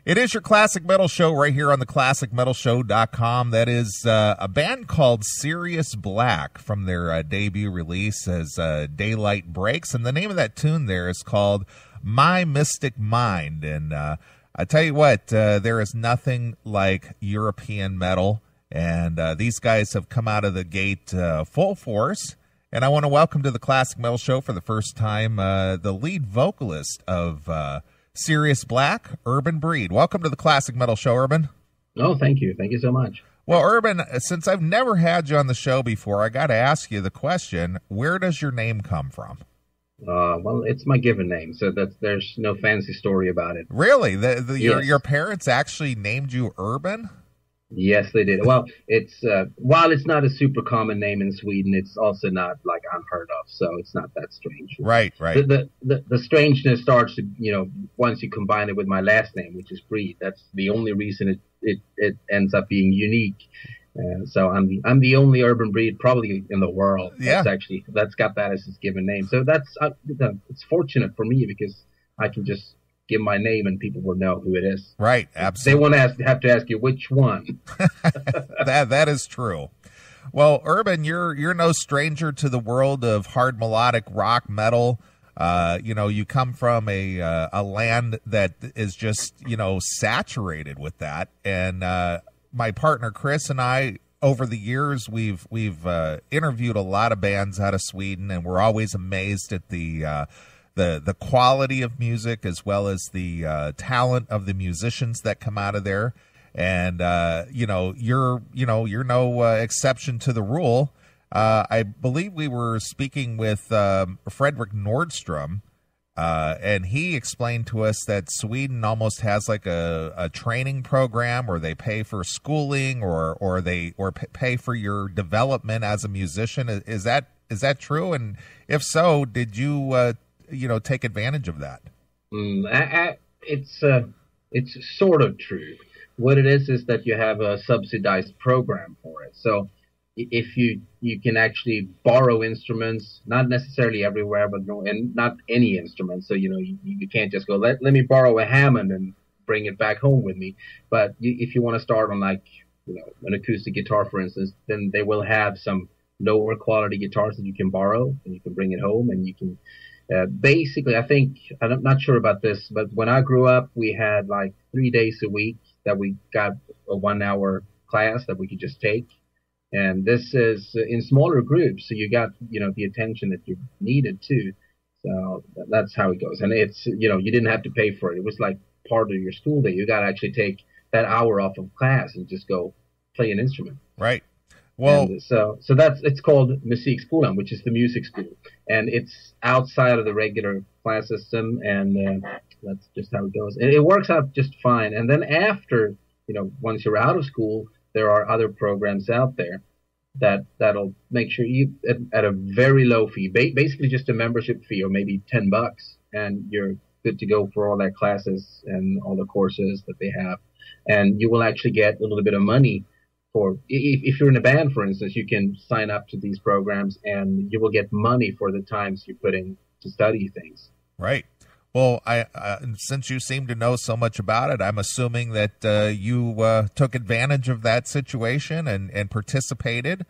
It is your Classic Metal Show right here on the ClassicMetalShow.com. That is a band called Sirius Black from their debut release as Daylight Breaks. And the name of that tune there is called My Mystic Mind. And I tell you what, there is nothing like European metal. And these guys have come out of the gate full force. And I want to welcome to the Classic Metal Show for the first time the lead vocalist of Sirius Black, Urban Breed. Welcome to the Classic Metal Show, Urban. Oh, thank you. Thank you so much. Well, Urban, since I've never had you on the show before, I got to ask you the question, where does your name come from? Well, it's my given name, so there's no fancy story about it. Really? Yes. Your parents actually named you Urban? Yes, they did. Well, it's while it's not a super common name in Sweden, it's also not like unheard of, so it's not that strange. Right. The strangeness starts to, once you combine it with my last name, which is Breed. That's the only reason it ends up being unique. So I'm the only urban breed probably in the world that's got that as his given name. So that's it's fortunate for me because I can just give my name and people will know who it is. Right, absolutely. They won't have to ask you which one. That is true. Well, Urban, you're no stranger to the world of hard melodic rock metal. You come from a land that is just saturated with that, and my partner Chris and I, over the years, we've interviewed a lot of bands out of Sweden, and we're always amazed at the quality of music as well as the talent of the musicians that come out of there. And you're no exception to the rule. I believe we were speaking with Fredrik Nordstrom, and he explained to us that Sweden almost has like a training program where they pay for schooling or pay for your development as a musician. Is that true? And if so, did you take advantage of that? It's sort of true. What it is that you have a subsidized program for it. So if you can actually borrow instruments, not necessarily everywhere, but and not any instrument. So you can't just go let me borrow a Hammond and bring it back home with me. But if you want to start on an acoustic guitar, for instance, then they will have some lower quality guitars that you can borrow and you can bring it home and you can. Basically, I think, I'm not sure about this, but when I grew up, we had like 3 days a week that we got a 1 hour class that we could just take. And this is in smaller groups. So you got, the attention that you needed too. So that's how it goes. And it's, you didn't have to pay for it. It was like part of your school day. You got to actually take that hour off of class and just go play an instrument. Right. Well, and so it's called Musikskolan, which is the music school, and it's outside of the regular class system, and that's just how it goes. And it works out just fine. And then after, once you're out of school, there are other programs out there that'll make sure you at a very low fee, basically just a membership fee or maybe $10, and you're good to go for all their classes and all the courses that they have, and you will actually get a little bit of money. For if you're in a band, for instance, you can sign up to these programs and you will get money for the times you put in to study things. Right. Well, since you seem to know so much about it, I'm assuming that you took advantage of that situation and participated.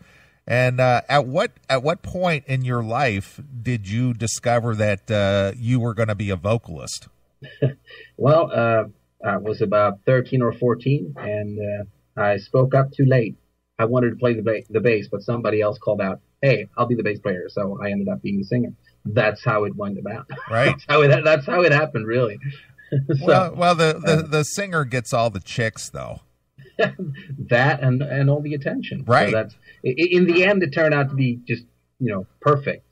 And at what point in your life did you discover that you were going to be a vocalist? Well, I was about 13 or 14, and I spoke up too late. I wanted to play the bass, but somebody else called out, "Hey, I'll be the bass player." So I ended up being the singer. That's how it went about. Right. That's how it happened, really. The singer gets all the chicks, though. That and all the attention. Right. So that's in the end. It turned out to be just perfect.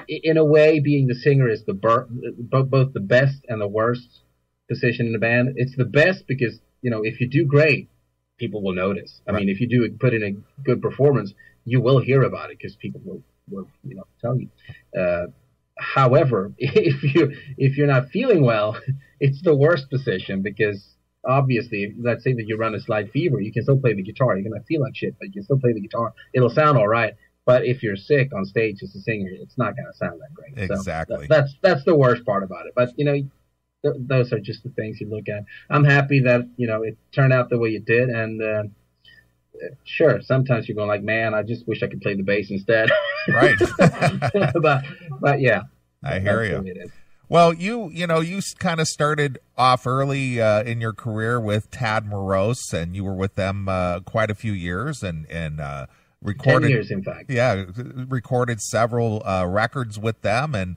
In a way, being the singer is both the best and the worst position in the band. It's the best because if you do great, people will notice. I mean, if you put in a good performance, you will hear about it because people will tell you. However, if you're not feeling well, it's the worst position because obviously, let's say that you run a slight fever, you can still play the guitar. You're gonna feel like shit, but you can still play the guitar. It'll sound all right. But if you're sick on stage as a singer, it's not gonna sound that great. Exactly. So that's the worst part about it. But those are just the things you look at. I'm happy that it turned out the way it did, and sure, sometimes you're going like, man, I just wish I could play the bass instead. Right. but yeah, I hear you. Well, you kind of started off early in your career with Tad Morose, and you were with them quite a few years, and recorded 10 years, in fact. Yeah, recorded several records with them, and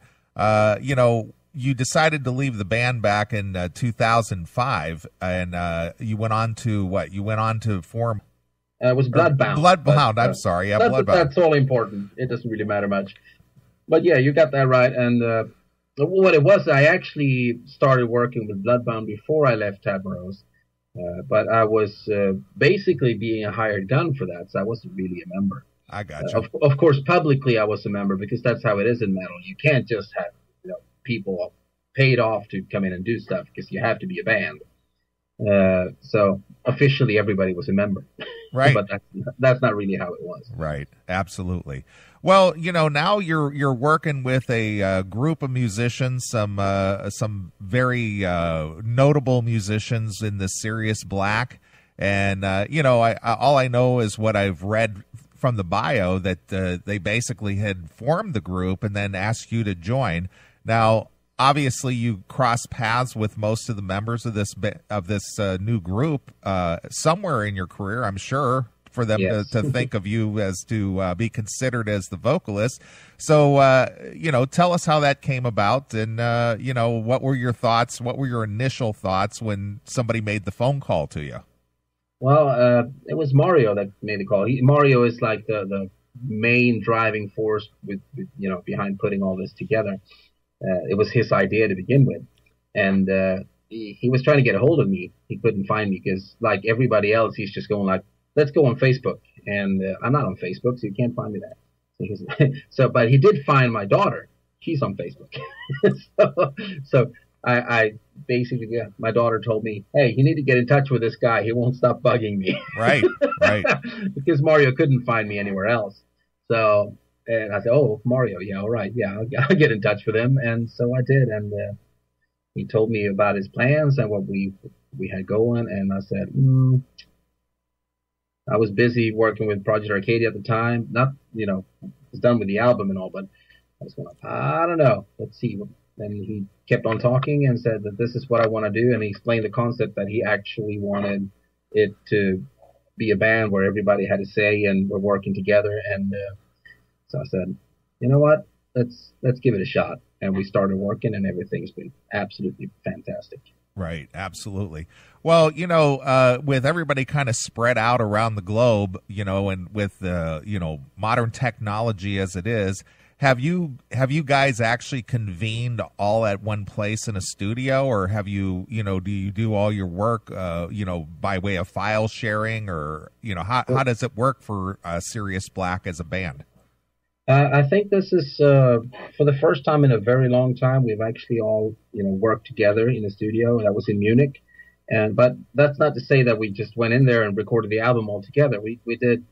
you decided to leave the band back in 2005, and you went on to what? You went on to form. It was Bloodbound. Bloodbound. I'm sorry. Yeah, Bloodbound. That's all important. It doesn't really matter much. But yeah, you got that right. And what it was, I actually started working with Bloodbound before I left Tad Morose. But I was basically being a hired gun for that, so I wasn't really a member. I got you. Of course, publicly I was a member because that's how it is in metal. You can't just have people paid off to come in and do stuff because you have to be a band. So officially everybody was a member. Right. But that's not really how it was. Right. Absolutely. Well, now you're working with a group of musicians, some very notable musicians in the Sirius Black, and all I know is what I've read from the bio that they basically had formed the group and then asked you to join. Now, obviously, you cross paths with most of the members of this new group somewhere in your career, I'm sure, for them to think of you as to be considered as the vocalist. So, tell us how that came about, and what were your thoughts? What were your initial thoughts when somebody made the phone call to you? Well, it was Mario that made the call. Mario is like the main driving force with behind putting all this together. It was his idea to begin with, and he was trying to get a hold of me. He couldn't find me because, like everybody else, he's just going like, "Let's go on Facebook," and I'm not on Facebook, so you can't find me there. But he did find my daughter. She's on Facebook. so I basically, my daughter told me, "Hey, you need to get in touch with this guy. He won't stop bugging me." Right. Because Mario couldn't find me anywhere else. So. And I said, "Oh, Mario, yeah, all right, yeah, I'll get in touch with him." And so I did, and he told me about his plans and what we had going. And I said, I was busy working with Project Arcadia at the time. Not, was done with the album and all, but I was going, I don't know. Let's see. And he kept on talking and said that this is what I want to do. And he explained the concept that he actually wanted it to be a band where everybody had a say and we're working together. And so I said, you know what? Let's give it a shot. And we started working, and everything's been absolutely fantastic. Right, absolutely. Well, with everybody kind of spread out around the globe, and with modern technology as it is, have you guys actually convened all at one place in a studio, or have you, do you do all your work, by way of file sharing, or how does it work for Sirius Black as a band? I think this is for the first time in a very long time we've actually all worked together in a studio. That was in Munich, but that's not to say that we just went in there and recorded the album all together. We did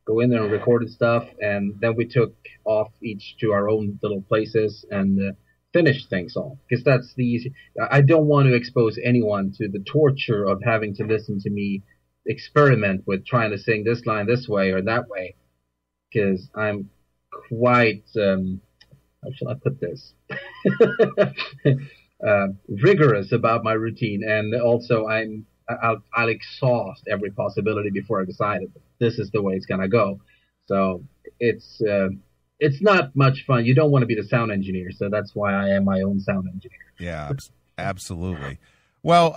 go in there and recorded stuff, and then we took off each to our own little places and finished things all, because that's the easy. I don't want to expose anyone to the torture of having to listen to me experiment with trying to sing this line this way or that way, because I'm quite, how shall I put this, rigorous about my routine, and also I'll exhaust every possibility before I decide this is the way it's gonna go. So it's not much fun. You don't want to be the sound engineer, so that's why I am my own sound engineer. Yeah, absolutely. Well,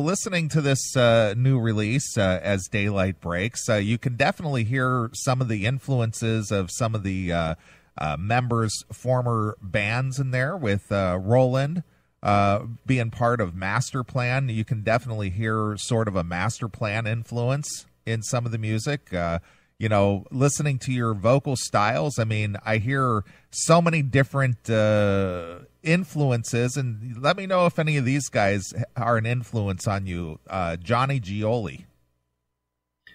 listening to this new release, As Daylight Breaks, you can definitely hear some of the influences of some of the members' former bands in there, with Roland being part of Master Plan. You can definitely hear sort of a Master Plan influence in some of the music. Listening to your vocal styles, I mean, I hear so many different influences, and let me know if any of these guys are an influence on you. Johnny Gioeli.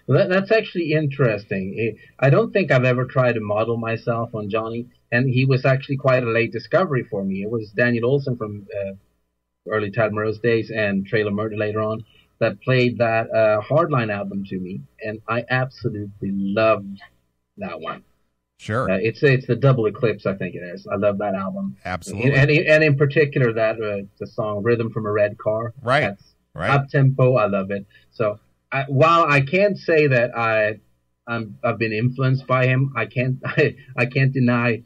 Well, that's actually interesting. I don't think I've ever tried to model myself on Johnny, and he was actually quite a late discovery for me. It was Daniel Olsson from early Tad Morose days and Trailer Murder later on, that played that Hardline album to me, and I absolutely loved that one. Sure. It's the Double Eclipse, I think it is. I love that album. Absolutely. And in particular, that the song Rhythm from a Red Car. Right. That's right. Up tempo. I love it. So while I can't say that I've been influenced by him, I can't deny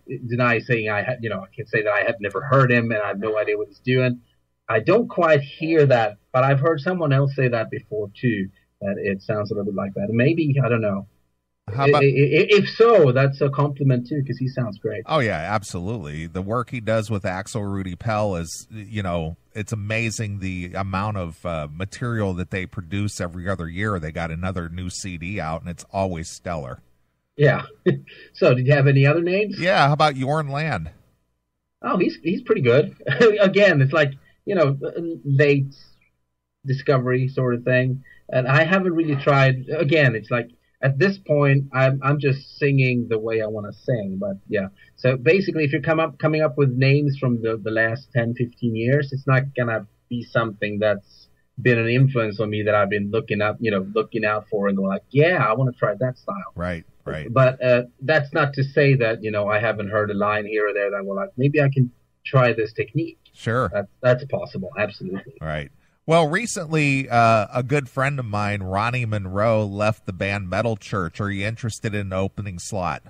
saying I can't say that I have never heard him and I have no idea what he's doing. I don't quite hear that, but I've heard someone else say that before too, that it sounds a little bit like that. Maybe, I don't know. How about, if so, that's a compliment too, because he sounds great. Oh yeah, absolutely. The work he does with Axel Rudy Pell is, it's amazing the amount of material that they produce every other year. They got another new CD out, and it's always stellar. Yeah. So, did you have any other names? Yeah. How about Jorn Land? Oh, he's pretty good. Again, it's like late discovery sort of thing, and I haven't really tried. Again, it's like, at this point, I'm just singing the way I want to sing. But yeah, so basically, if you're coming up with names from the last 10, 15 years, it's not gonna be something that's been an influence on me that I've been looking out for and going like, yeah, I want to try that style. Right. But that's not to say that I haven't heard a line here or there that well, like, maybe I can try this technique. Sure, that's possible. Absolutely. Right. Well, recently, a good friend of mine, Ronnie Monroe, left the band Metal Church. Are you interested in an opening slot?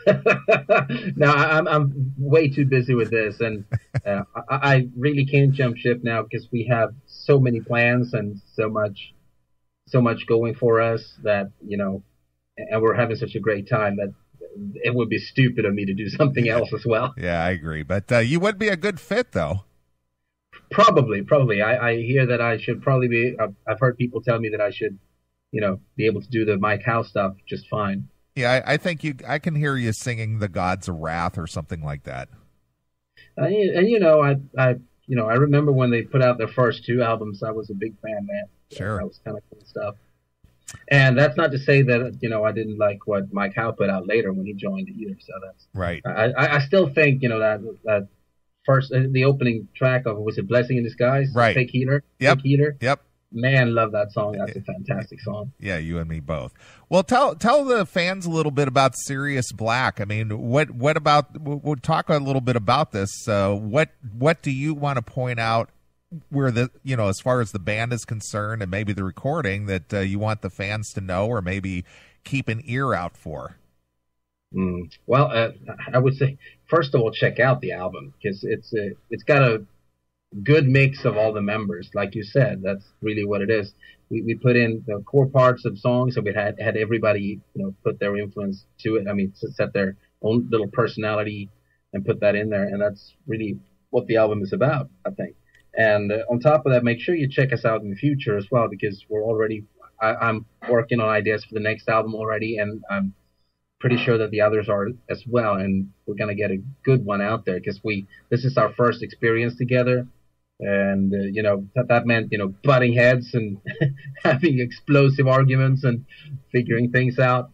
No, I'm way too busy with this, and I really can't jump ship now because we have so many plans and so much going for us that and we're having such a great time that it would be stupid of me to do something else as well. Yeah, I agree, but you would be a good fit, though. Probably. I hear that I should probably be. I've heard people tell me that I should, be able to do the Mike Howe stuff just fine. Yeah, I think I can hear you singing "The Gods of Wrath" or something like that. I remember when they put out their first two albums. I was a big fan, man. Sure, that was kind of cool stuff. And that's not to say that I didn't like what Mike Howe put out later when he joined either. So that's right. I still think that. First, the opening track of was it "Blessing in Disguise"? Right. Fake Heater. Yep. Fake Heater. Yep. Man, love that song. That's a fantastic song. Yeah, you and me both. Well, tell the fans a little bit about Sirius Black. I mean, what about? We'll talk a little bit about this. What do you want to point out where as far as the band is concerned, and maybe the recording that you want the fans to know, or maybe keep an ear out for? Well, I would say, first of all, check out the album because it's got a good mix of all the members. Like you said, that's really what it is. We put in the core parts of songs, so we had everybody put their influence to it. I mean, set their own little personality and put that in there, and that's really what the album is about, I think. And on top of that, make sure you check us out in the future as well, because I'm working on ideas for the next album already, and I'm pretty sure that the others are as well, and we're gonna get a good one out there because this is our first experience together, and that meant butting heads and having explosive arguments and figuring things out,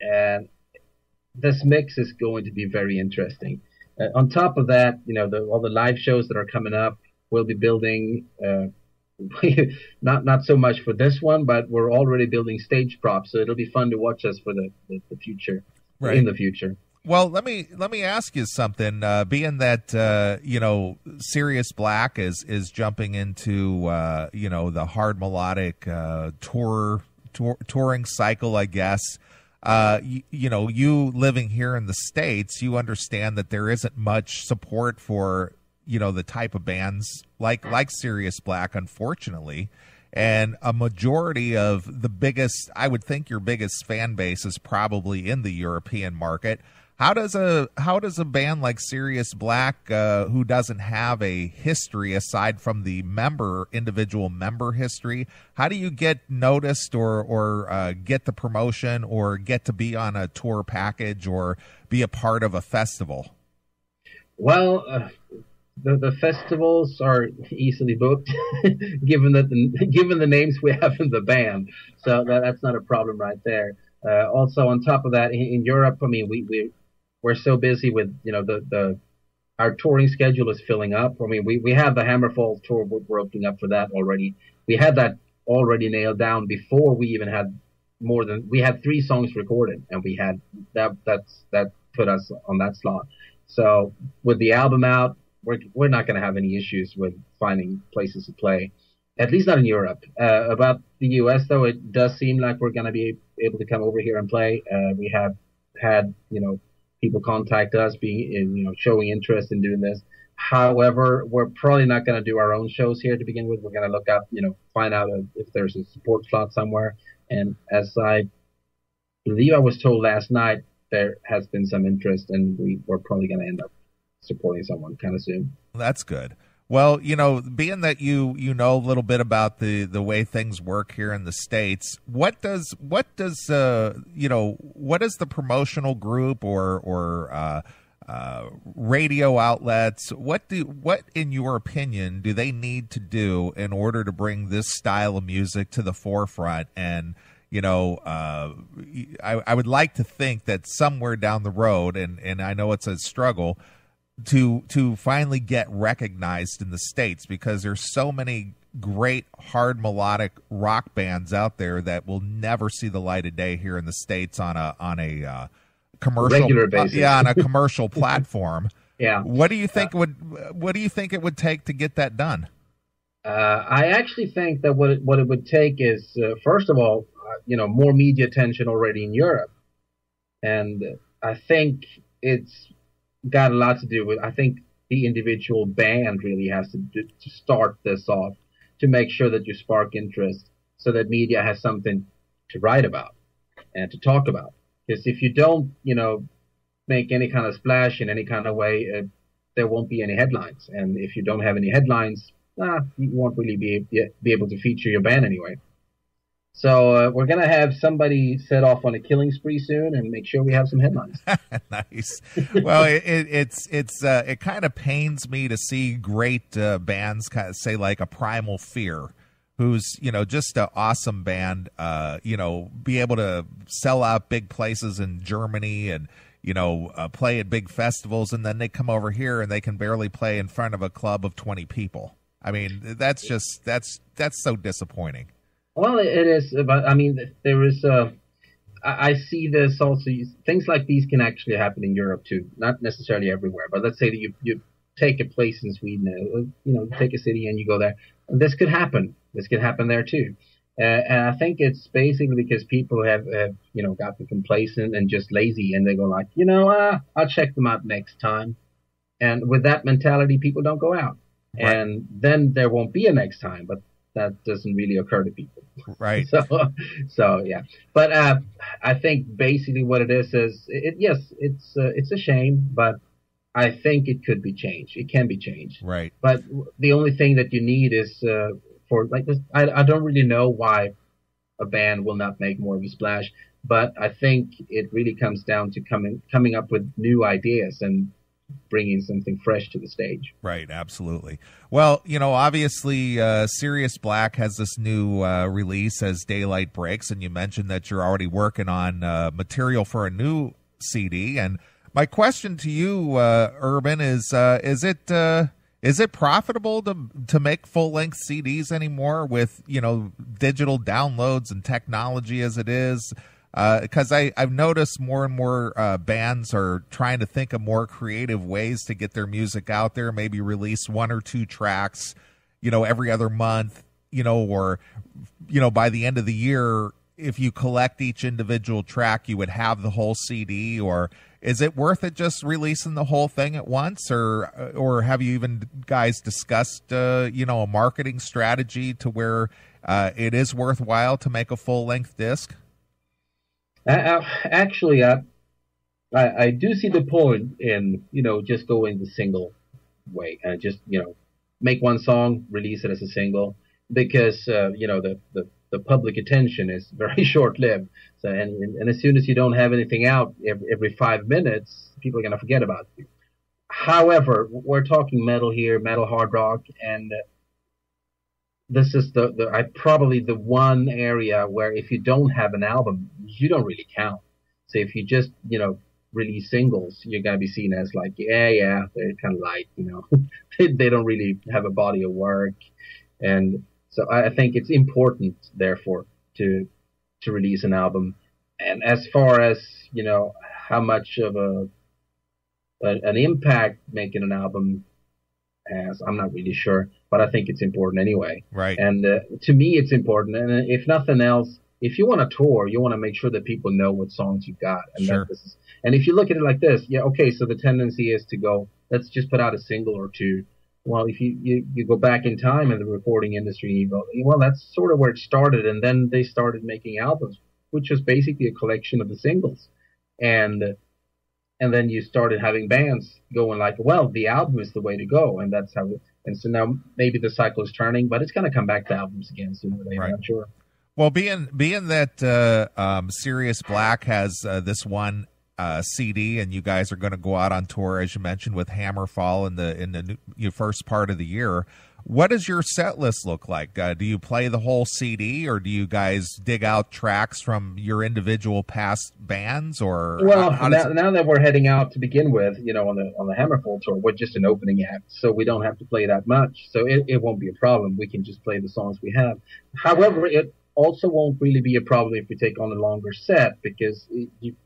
and this mix is going to be very interesting. On top of that, all the live shows that are coming up, we'll be building. Not so much for this one, but we're already building stage props, so it'll be fun to watch us for the future, right. In the future. Well, let me ask you something. Being that Sirius Black is jumping into the hard melodic touring cycle, I guess. You living here in the States, you understand that there isn't much support for the type of bands like Sirius Black, unfortunately. And a majority of I would think your biggest fan base is probably in the European market. How does a band like Sirius Black, who doesn't have a history aside from the individual member history, how do you get noticed or get the promotion or get to be on a tour package or be a part of a festival? Well, the festivals are easily booked, given the names we have in the band. So that's not a problem right there. Also, on top of that, in Europe, I mean, we're so busy with the our touring schedule is filling up. I mean, we have the Hammerfall tour. We're opening up for that already. We had that already nailed down before we even had we had 3 songs recorded, and we had that put us on that slot. So with the album out, we're not going to have any issues with finding places to play, at least not in Europe. About the US though, it does seem like we're going to be able to come over here and play. We have had, people contact us showing interest in doing this. However, we're probably not going to do our own shows here to begin with. We're going to look up, find out if there's a support slot somewhere. And as I believe I was told last night, there has been some interest, and we're probably going to end up supporting someone kind of soon. That's good. Well, being that you know a little bit about the way things work here in the States, what does what is the promotional group or radio outlets, what in your opinion do they need to do in order to bring this style of music to the forefront? And I would like to think that somewhere down the road, and I know it's a struggle to finally get recognized in the States, because there's so many great hard melodic rock bands out there that will never see the light of day here in the States on a commercial regular basis. On a commercial platform. Yeah. What do you think it would take to get that done? I actually think that what it would take is first of all, more media attention already in Europe, and I think it's got a lot to do with, I think the individual band really has to start this off, to make sure that you spark interest, so that media has something to write about and to talk about. Because if you don't, make any kind of splash in any kind of way, there won't be any headlines. And if you don't have any headlines, you won't really be able to feature your band anyway. So we're going to have somebody set off on a killing spree soon and make sure we have some headlines. Nice. Well, it kind of pains me to see great bands, kind of say like a Primal Fear, who's, just an awesome band, be able to sell out big places in Germany and, play at big festivals, and then they come over here and they can barely play in front of a club of 20 people. I mean, that's so disappointing. Well, it is, but I mean, there is. I see this also. Things like these can actually happen in Europe too, not necessarily everywhere. But let's say that you take a place in Sweden, take a city and you go there. This could happen. This could happen there too. And I think it's basically because people have gotten complacent and just lazy, and they go like, I'll check them out next time. And with that mentality, people don't go out, right. And then there won't be a next time. But that doesn't really occur to people. Right. So yeah. But I think basically what it is it's a shame, but I think it could be changed. It can be changed. Right. But the only thing that you need is for like this. I don't really know why a band will not make more of a splash, but I think it really comes down to coming up with new ideas and bringing something fresh to the stage. Right, absolutely. Well, obviously Sirius Black has this new release as Daylight Breaks, and you mentioned that you're already working on material for a new CD. And my question to you, Urban, is it profitable to make full-length CDs anymore with, digital downloads and technology as it is? Because I've noticed more and more bands are trying to think of more creative ways to get their music out there, maybe release 1 or 2 tracks, every other month, or, by the end of the year, if you collect each individual track, you would have the whole CD. Or is it worth it just releasing the whole thing at once? Or have you even guys discussed, a marketing strategy to where it is worthwhile to make a full-length disc? Actually, I do see the point in, just going the single way and just, make one song, release it as a single, because, the public attention is very short-lived. So, and as soon as you don't have anything out every 5 minutes, people are going to forget about you. However, we're talking metal here, metal hard rock, and this is probably the one area where if you don't have an album, you don't really count. So if you just, release singles, you're gonna be seen as like, yeah, they're kind of light, they don't really have a body of work, and so I think it's important, therefore, to release an album. And as far as how much of an impact making an album has, I'm not really sure, but I think it's important anyway. Right. And to me, it's important. And if nothing else, if you want to tour, you want to make sure that people know what songs you've got. And sure. And if you look at it like this, yeah, okay, so the tendency is to go, let's just put out a single or two. Well, if you go back in time in the recording industry, you go, well, that's sort of where it started. And then they started making albums, which was basically a collection of the singles. And then you started having bands going like, well, the album is the way to go. And that's how and so now maybe the cycle is turning, but it's going to come back to albums again sooner or later, right. I'm sure. Well, being that Sirius Black has this one CD, and you guys are going to go out on tour, as you mentioned, with Hammerfall in the first part of the year. What does your set list look like? Do you play the whole CD, or do you guys dig out tracks from your individual past bands? Or well, now that we're heading out to begin with, on the Hammerfall tour, we're just an opening act, so we don't have to play that much. So it won't be a problem. We can just play the songs we have. However, it also won't really be a problem if we take on a longer set, because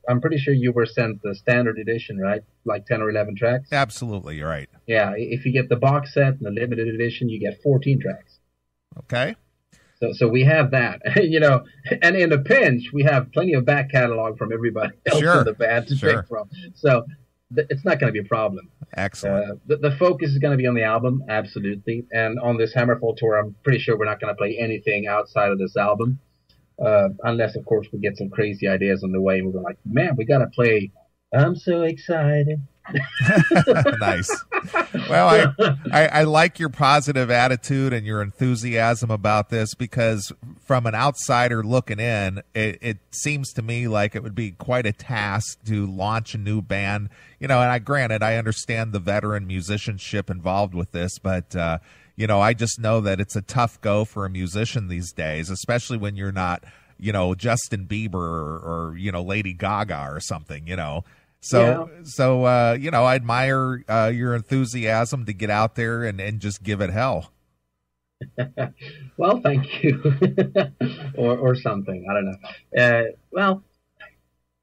I'm pretty sure you were sent the standard edition, right? Like 10 or 11 tracks? Absolutely, you're right. Yeah, if you get the box set and the limited edition, you get 14 tracks. Okay. So we have that, and in a pinch, we have plenty of back catalog from everybody else in the band to pick from. So it's not going to be a problem. Excellent. The focus is going to be on the album, absolutely. And on this Hammerfall tour, I'm pretty sure we're not going to play anything outside of this album. Unless, of course, we get some crazy ideas on the way. And we're like, man, we got to play I'm So Excited. Nice. Well, I like your positive attitude and your enthusiasm about this, because from an outsider looking in, it seems to me like it would be quite a task to launch a new band. And I understand the veteran musicianship involved with this, but I just know that it's a tough go for a musician these days, especially when you're not, Justin Bieber or Lady Gaga or something, So, I admire your enthusiasm to get out there and just give it hell. Well, thank you. or something. I don't know.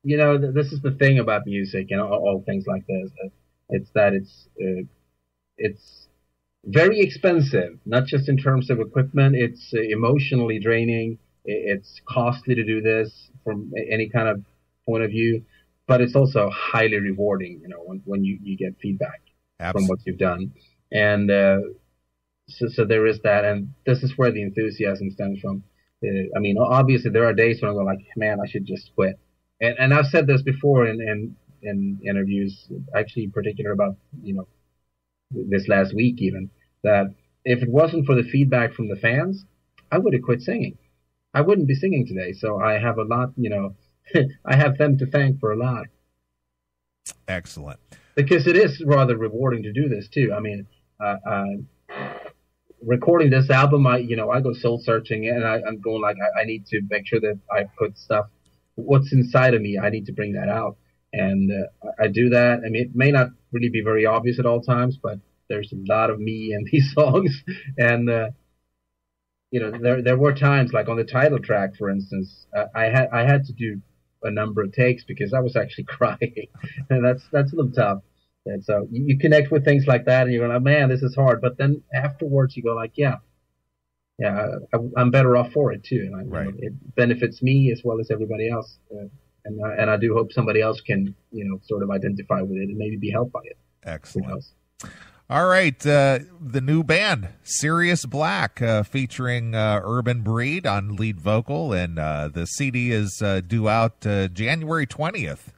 This is the thing about music and all things like this. It's very expensive, not just in terms of equipment. It's emotionally draining. It's costly to do this from any kind of point of view. But it's also highly rewarding, when you get feedback from what you've done. And so there is that. And this is where the enthusiasm stems from. Obviously, there are days when I go like, man, I should just quit. And I've said this before in interviews, actually in particular about, this last week even, that if it wasn't for the feedback from the fans, I would have quit singing. I wouldn't be singing today. So I have a lot, I have them to thank for a lot. Excellent. Because it is rather rewarding to do this too. Recording this album, I go soul searching, and I'm going like, I need to make sure that I put stuff, what's inside of me, I need to bring that out. And I do that. It may not really be very obvious at all times, but there's a lot of me in these songs. And, there were times, like on the title track, for instance, I had to do a number of takes because I was actually crying, and that's a little tough. And so you connect with things like that, and you're like, man, this is hard. But then afterwards, you go like, I'm better off for it too, and right. It benefits me as well as everybody else. And I do hope somebody else can, sort of identify with it and maybe be helped by it. Excellent. All right, the new band, Sirius Black, featuring Urban Breed on lead vocal, and the CD is due out January 20th.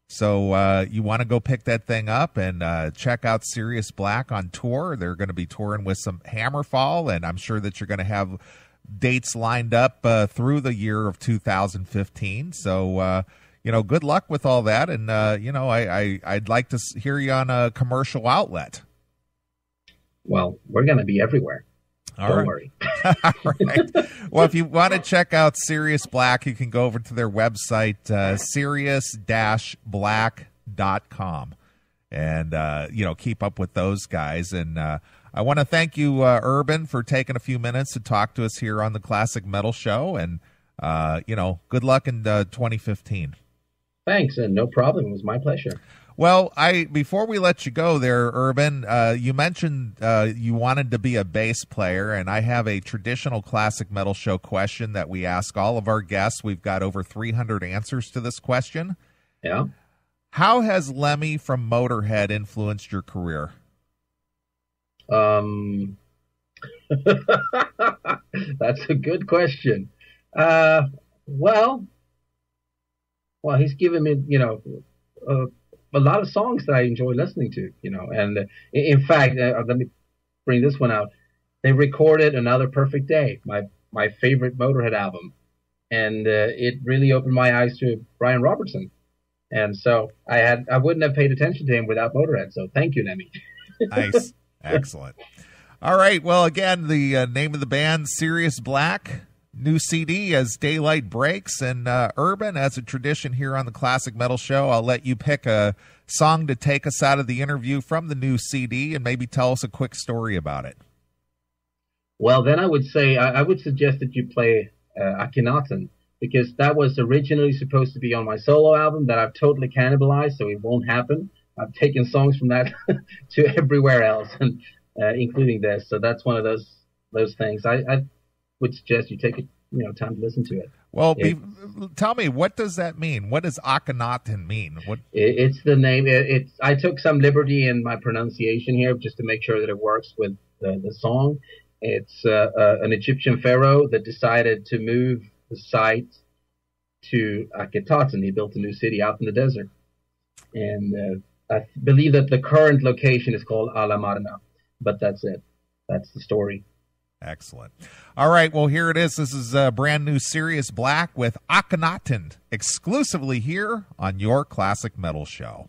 So you want to go pick that thing up and check out Sirius Black on tour. They're going to be touring with some Hammerfall, and I'm sure that you're going to have dates lined up through the year of 2015. So, good luck with all that, and, I'd like to hear you on a commercial outlet. Well, we're going to be everywhere. Don't worry. All right. Well, if you want to check out Sirius Black, you can go over to their website, sirius-black.com. SiriusBlack.com. And, keep up with those guys. And I want to thank you, Urban, for taking a few minutes to talk to us here on the Classic Metal Show. And, good luck in 2015. Thanks, and no problem. It was my pleasure. Well, before we let you go there, Urban, you mentioned you wanted to be a bass player, and I have a traditional Classic Metal Show question that we ask all of our guests. We've got over 300 answers to this question. Yeah. How has Lemmy from Motorhead influenced your career? That's a good question. Well, he's given me, a lot of songs that I enjoy listening to, and in fact, let me bring this one out. They recorded Another Perfect Day, my favorite Motorhead album, and it really opened my eyes to Brian Robertson. And so I wouldn't have paid attention to him without Motorhead. So thank you, Lemmy. Nice. Excellent. All right. Well, again, the name of the band, Sirius Black. New CD as Daylight Breaks. And Urban, as a tradition here on the Classic Metal Show, I'll let you pick a song to take us out of the interview from the new CD and maybe tell us a quick story about it. Well, then I would say I would suggest that you play Akhenaten, because that was originally supposed to be on my solo album that I've totally cannibalized, so it won't happen. I've taken songs from that to everywhere else, and including this. So that's one of those things. I would suggest you take time to listen to it. Well, tell me, what does that mean? What does Akhenaten mean? It's the name. I took some liberty in my pronunciation here just to make sure that it works with the song. It's an Egyptian pharaoh that decided to move the site to Akhenaten. He built a new city out in the desert. And I believe that the current location is called Alamarna. But that's it. That's the story. Excellent. All right, well, here it is. This is a brand new Sirius Black with Akhenaten, exclusively here on your Classic Metal Show.